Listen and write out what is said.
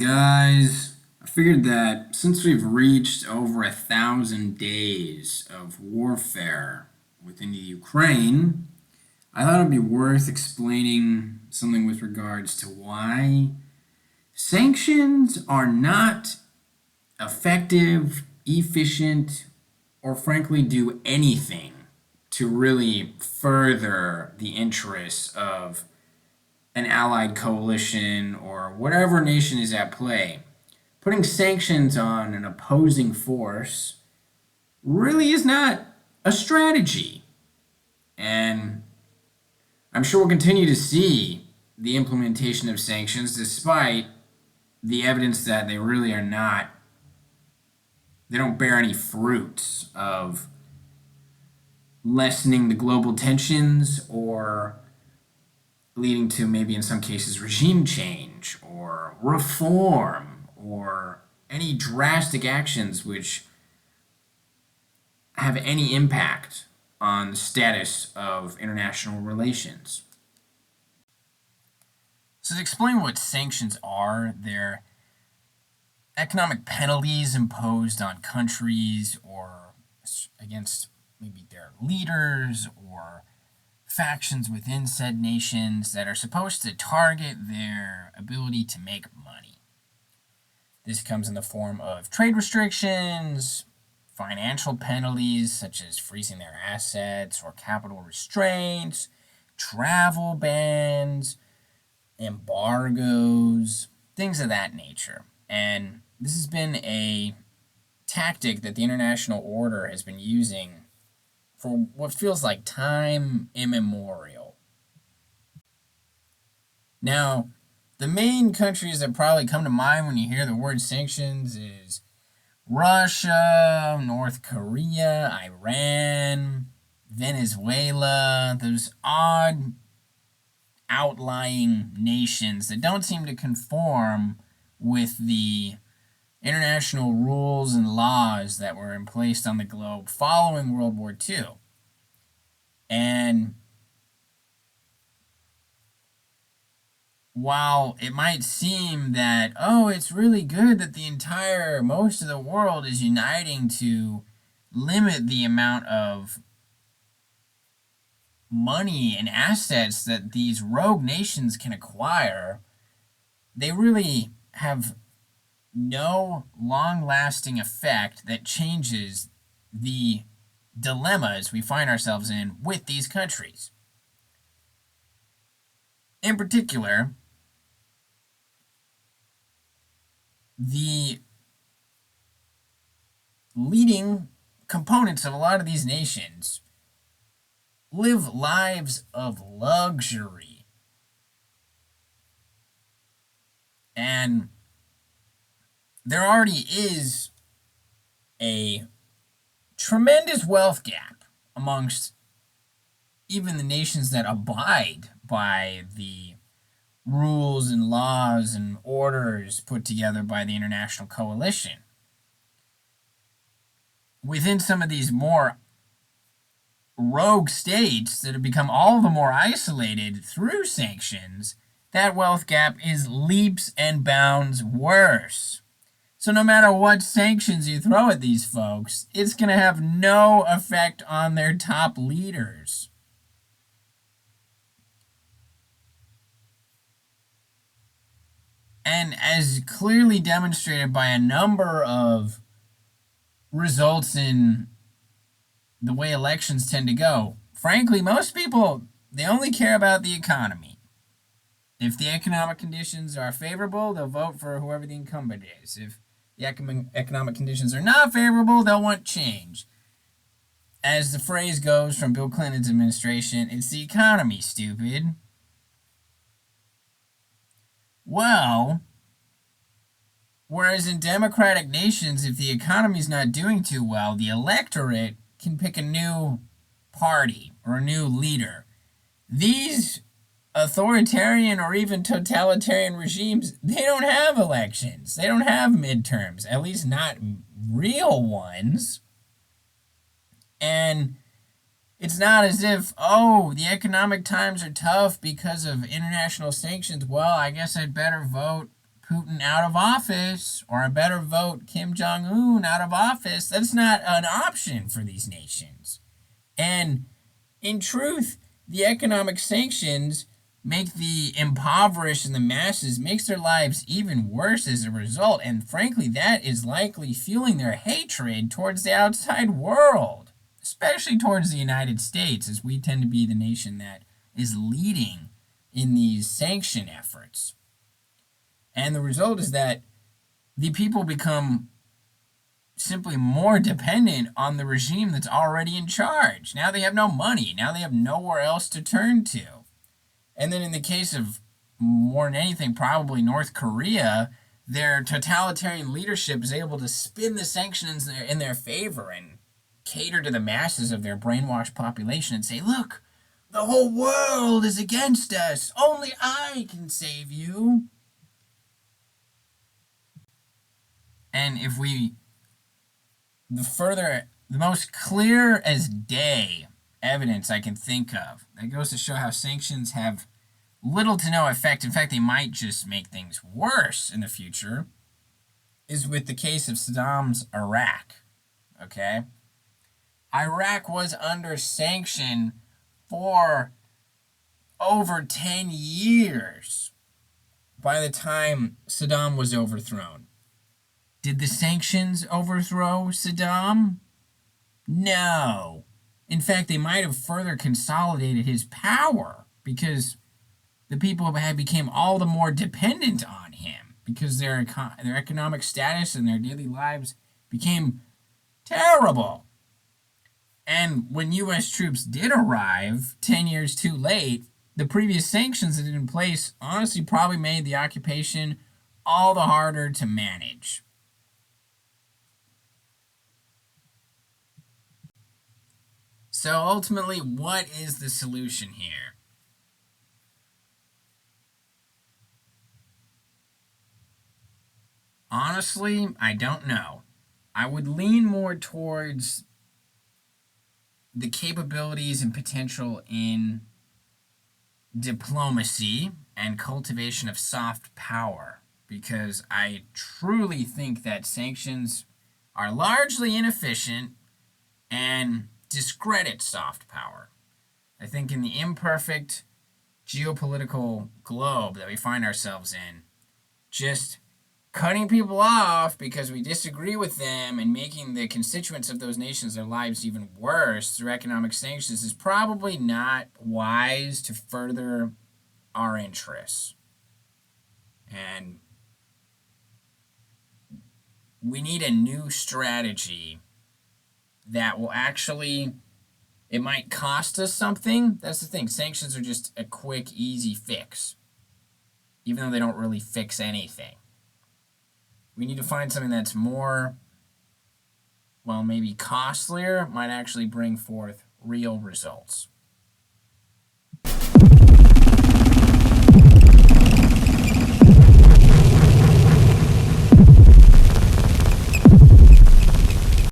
guys. I figured that since we've reached over 1,000 days of warfare within the Ukraine, I thought it'd be worth explaining something with regards to why sanctions are not effective, efficient, or frankly do anything to really further the interests of an allied coalition or whatever nation is at play. Putting sanctions on an opposing force really is not a strategy. And I'm sure we'll continue to see the implementation of sanctions despite the evidence that they really are not, they don't bear any fruits of lessening the global tensions or leading to maybe in some cases regime change or reform or any drastic actions which have any impact on the status of international relations. So, to explain what sanctions are, they're economic penalties imposed on countries or against maybe their leaders or factions within said nations that are supposed to target their ability to make money. This comes in the form of trade restrictions, financial penalties such as freezing their assets or capital restraints, travel bans, embargoes, things of that nature. And this has been a tactic that the international order has been using for what feels like time immemorial. Now, the main countries that probably come to mind when you hear the word sanctions is Russia, North Korea, Iran, Venezuela, those odd outlying nations that don't seem to conform with the international rules and laws that were in place on the globe following World War II. And while it might seem that, oh, it's really good that most of the world is uniting to limit the amount of money and assets that these rogue nations can acquire, they really have no long-lasting effect that changes the dilemmas we find ourselves in with these countries. In particular, the leading components of a lot of these nations live lives of luxury. And there already is a tremendous wealth gap amongst even the nations that abide by the rules and laws and orders put together by the international coalition. Within some of these more rogue states that have become all the more isolated through sanctions, that wealth gap is leaps and bounds worse. So no matter what sanctions you throw at these folks, it's going to have no effect on their top leaders. And as clearly demonstrated by a number of results in the way elections tend to go, frankly, most people, they only care about the economy. If the economic conditions are favorable, they'll vote for whoever the incumbent is. If the economic conditions are not favorable, they'll want change. As the phrase goes from Bill Clinton's administration, it's the economy, stupid. Well, whereas in democratic nations, if the economy's not doing too well, the electorate can pick a new party or a new leader. These authoritarian or even totalitarian regimes, they don't have elections. They don't have midterms, at least not real ones. And it's not as if, oh, the economic times are tough because of international sanctions. Well, I guess I'd better vote Putin out of office, or I better vote Kim Jong Un out of office. That's not an option for these nations. And in truth, the economic sanctions make the impoverished and the masses makes their lives even worse as a result, and frankly that is likely fueling their hatred towards the outside world, especially towards the United States, as we tend to be the nation that is leading in these sanction efforts. And the result is that the people become simply more dependent on the regime that's already in charge. Now they have no money. Now they have nowhere else to turn to. And then in the case of more than anything, probably North Korea, their totalitarian leadership is able to spin the sanctions in their favor and cater to the masses of their brainwashed population and say, look, the whole world is against us. Only I can save you. And if we the most clear as day evidence I can think of that goes to show how sanctions have little to no effect, in fact, they might just make things worse in the future, is with the case of Saddam's Iraq. Okay? Iraq was under sanction for over 10 years by the time Saddam was overthrown. Did the sanctions overthrow Saddam? No. In fact, they might have further consolidated his power because the people became all the more dependent on him because their economic status and their daily lives became terrible. And when U.S. troops did arrive 10 years too late, the previous sanctions that had been in place honestly probably made the occupation all the harder to manage. So ultimately, what is the solution here? Honestly, I don't know. I would lean more towards the capabilities and potential in diplomacy and cultivation of soft power, because I truly think that sanctions are largely inefficient and discredit soft power. I think in the imperfect geopolitical globe that we find ourselves in, just cutting people off because we disagree with them and making the constituents of those nations their lives even worse through economic sanctions is probably not wise to further our interests. And we need a new strategy that will actually, it might cost us something. That's the thing. Sanctions are just a quick, easy fix, even though they don't really fix anything. We need to find something that's more, well, maybe costlier, might actually bring forth real results.